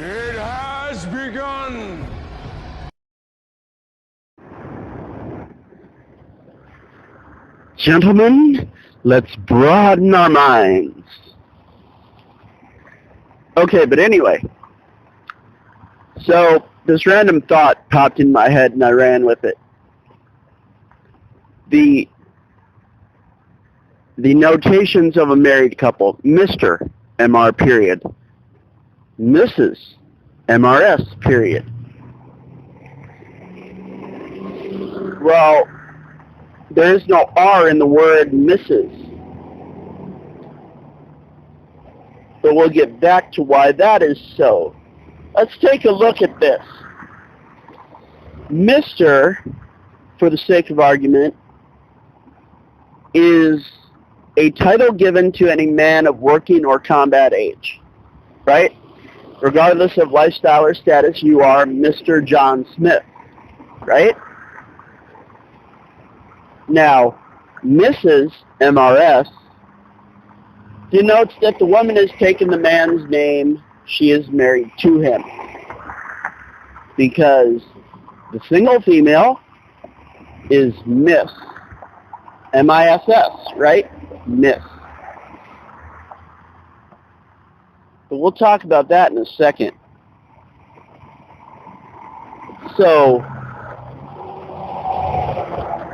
It has begun! Gentlemen, let's broaden our minds. Okay, but anyway, so this random thought popped in my head and I ran with it. The notations of a married couple: Mr. MR period, Mrs. MRS period. Well, there is no R in the word Mrs. But we'll get back to why that is so. Let's take a look at this. Mr., for the sake of argument, is a title given to any man of working or combat age, right? Regardless of lifestyle or status, you are Mr. John Smith, right? Now, Mrs. MRS denotes that the woman has taken the man's name. She is married to him. Because the single female is Miss. M-I-S-S, right? Miss. But we'll talk about that in a second. So,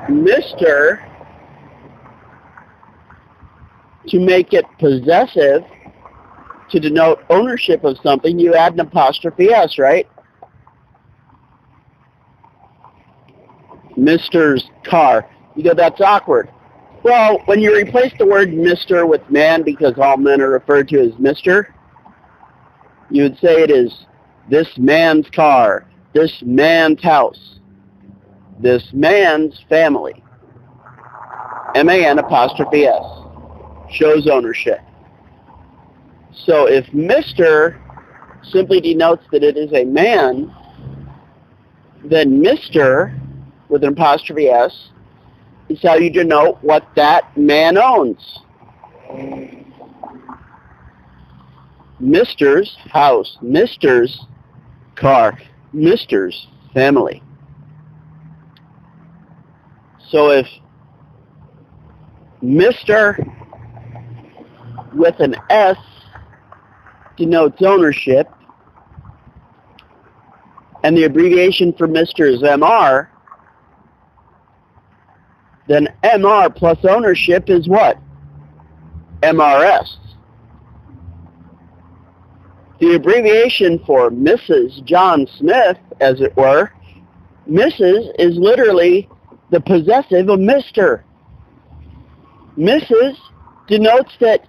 Mr., to make it possessive, to denote ownership of something, you add an apostrophe S, right? Mr.'s car. You go, that's awkward. Well, when you replace the word Mr. with man, because all men are referred to as Mr., you would say it is this man's car, this man's house, this man's family. M-A-N apostrophe S. Shows ownership. So if Mr. simply denotes that it is a man, then Mr. with an apostrophe S is how you denote what that man owns. Mr.'s house, Mr.'s car, Mr.'s family. So if Mr. with an S denotes ownership, and the abbreviation for Mr. is MR, then MR plus ownership is what? MRS. The abbreviation for Mrs. John Smith, as it were, Mrs. is literally the possessive of Mr. Mrs. denotes that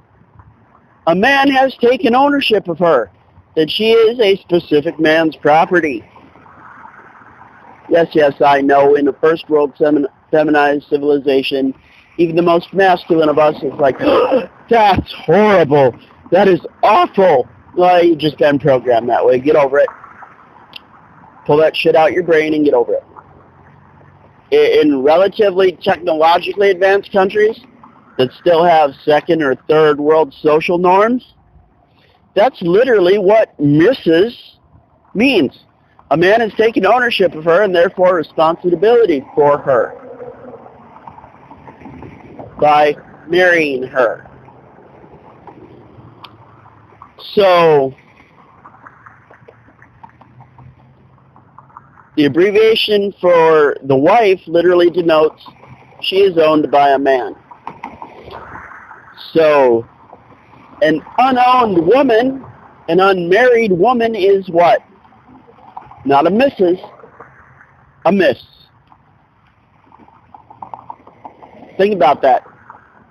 a man has taken ownership of her, that she is a specific man's property. Yes, I know, in a first world feminized civilization, even the most masculine of us is like, oh, that's horrible, that is awful. Well, you've just been programmed that way. Get over it. Pull that shit out your brain and get over it. In relatively technologically advanced countries that still have second or third world social norms, that's literally what Mrs. means. A man has taken ownership of her and therefore responsibility for her by marrying her. So, the abbreviation for the wife literally denotes she is owned by a man. So, an unowned woman, an unmarried woman is what? Not a Mrs., a Miss. Think about that.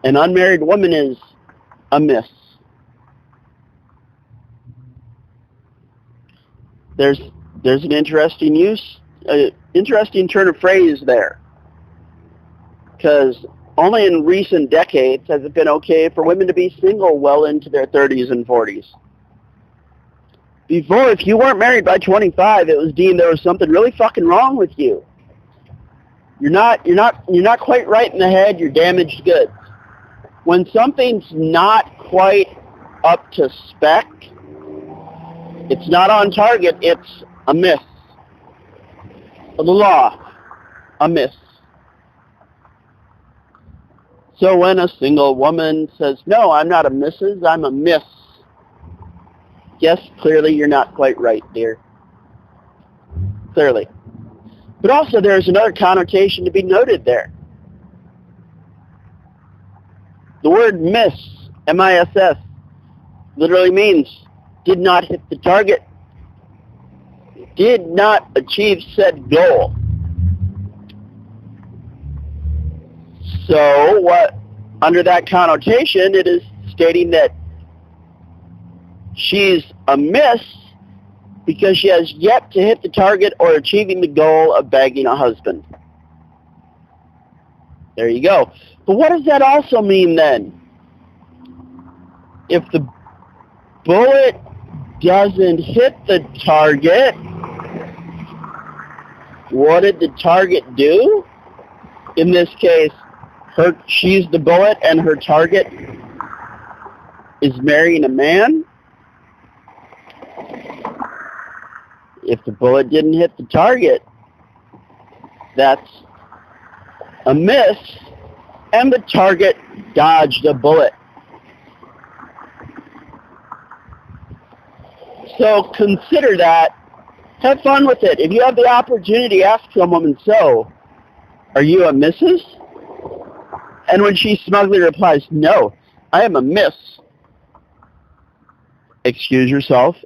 An unmarried woman is a Miss. There's an interesting interesting turn of phrase there. Because only in recent decades has it been okay for women to be single well into their 30s and 40s. Before, if you weren't married by 25, it was deemed there was something really fucking wrong with you. You're not quite right in the head, you're damaged goods. When something's not quite up to spec, It's not on target, it's a miss. The law, a miss. So when a single woman says, no, I'm not a Mrs., I'm a Miss, yes, clearly you're not quite right, dear. Clearly. But also there's another connotation to be noted there. The word miss, M-I-S-S, literally means did not hit the target, did not achieve said goal. So what, under that connotation, it is stating that she's a miss because she has yet to hit the target or achieving the goal of bagging a husband. There you go. But what does that also mean then? If the bullet doesn't hit the target, what did the target do? In this case, she's the bullet and her target is marrying a man. If the bullet didn't hit the target, that's a miss, and the target dodged a bullet. So consider that. Have fun with it. If you have the opportunity, ask some woman, so, are you a Mrs.? And when she smugly replies, no, I am a Miss, excuse yourself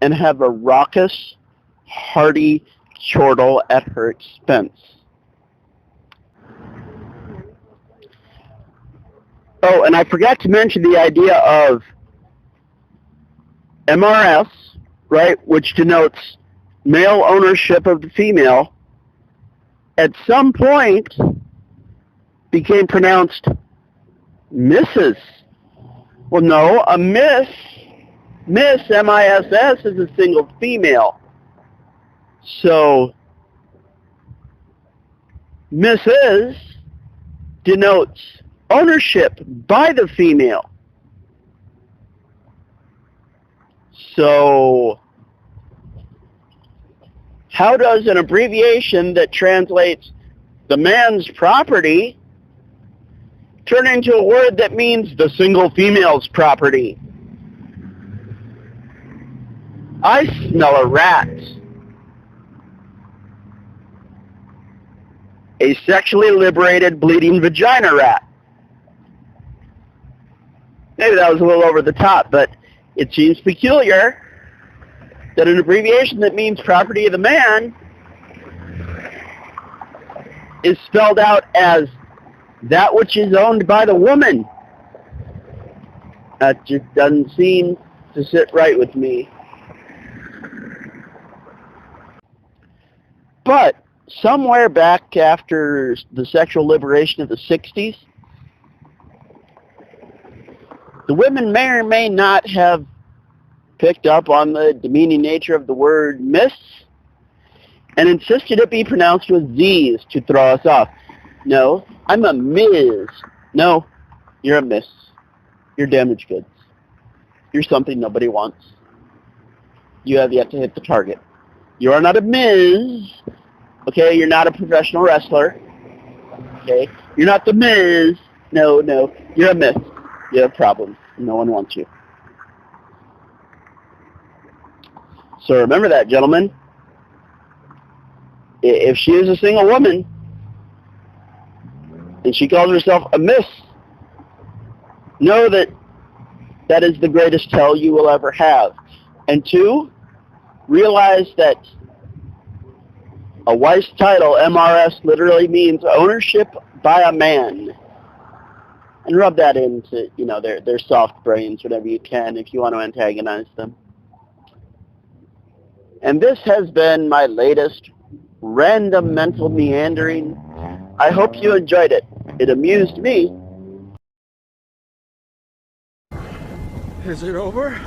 and have a raucous, hearty chortle at her expense. Oh, and I forgot to mention the idea of MRS, right, which denotes male ownership of the female, at some point became pronounced Mrs. Well, no, a Miss, M-I-S-S, is a single female. So, Mrs. denotes ownership by the female. So, how does an abbreviation that translates the man's property turn into a word that means the single female's property? I smell a rat. A sexually liberated bleeding vagina rat. Maybe that was a little over the top, but it seems peculiar that an abbreviation that means property of the man is spelled out as that which is owned by the woman. That just doesn't seem to sit right with me. But somewhere back after the sexual liberation of the 60s, the women may or may not have picked up on the demeaning nature of the word miss and insisted it be pronounced with Z's to throw us off. No, I'm a Ms. No, you're a miss. You're damaged goods. You're something nobody wants. You have yet to hit the target. You are not a Ms. Okay, you're not a professional wrestler. Okay, you're not the Ms. No, you're a miss. You have problems. No one wants you. So remember that, gentlemen. If she is a single woman and she calls herself a miss, know that that is the greatest tell you will ever have. And two, realize that a wife's title, MRS, literally means ownership by a man. And rub that into, their soft brains, whatever you can, if you want to antagonize them. And this has been my latest random mental meandering. I hope you enjoyed it. It amused me. Is it over?